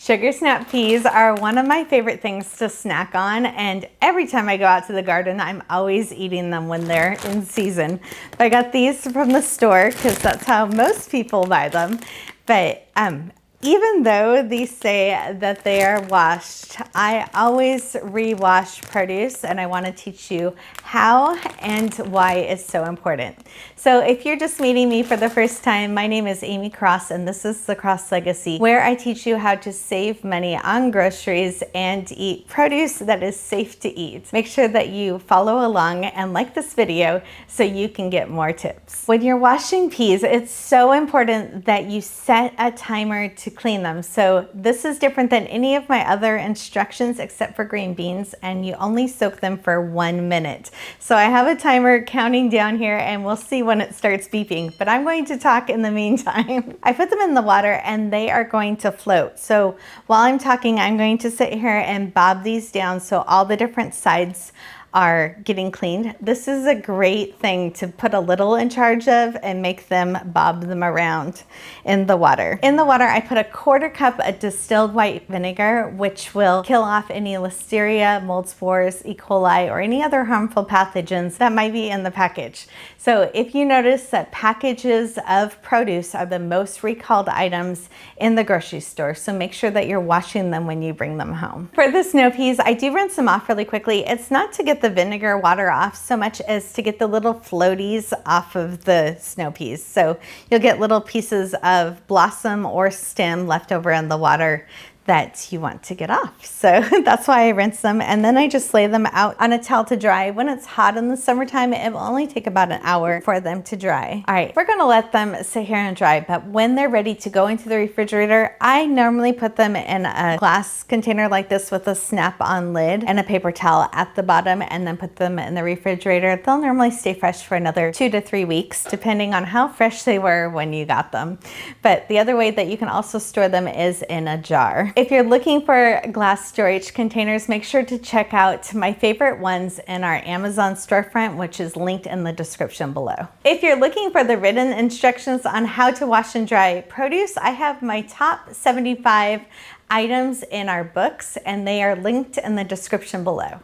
Sugar snap peas are one of my favorite things to snack on, and every time I go out to the garden, I'm always eating them when they're in season. I got these from the store because that's how most people buy them. But even though these say that they are washed, I always re-wash produce, and I want to teach you how and why it's so important. So if you're just meeting me for the first time, my name is Amy Cross, and this is the Cross Legacy, where I teach you how to save money on groceries and eat produce that is safe to eat. Make sure that you follow along and like this video so you can get more tips. When you're washing peas, it's so important that you set a timer to clean them. So this is different than any of my other instructions except for green beans, and you only soak them for 1 minute. So I have a timer counting down here, and we'll see when it starts beeping, but I'm going to talk in the meantime. I put them in the water and they are going to float. So while I'm talking, I'm going to sit here and bob these down so all the different sides are getting cleaned. This is a great thing to put a little in charge of and make them bob them around in the water. In the water, I put a 1/4 cup of distilled white vinegar, which will kill off any listeria, mold spores, E. coli, or any other harmful pathogens that might be in the package. So if you notice that packages of produce are the most recalled items in the grocery store, so make sure that you're washing them when you bring them home. For the snow peas, I do rinse them off really quickly. It's not to get the vinegar water off so much as to get the little floaties off of the snow peas. So you'll get little pieces of blossom or stem left over in the water that you want to get off. So that's why I rinse them, and then I just lay them out on a towel to dry. When it's hot in the summertime, it will only take about an hour for them to dry. All right, we're gonna let them sit here and dry, but when they're ready to go into the refrigerator, I normally put them in a glass container like this with a snap-on lid and a paper towel at the bottom, and then put them in the refrigerator. They'll normally stay fresh for another 2 to 3 weeks, depending on how fresh they were when you got them. But the other way that you can also store them is in a jar. If you're looking for glass storage containers, make sure to check out my favorite ones in our Amazon storefront, which is linked in the description below. If you're looking for the written instructions on how to wash and dry produce, I have my top 75 items in our books, and they are linked in the description below.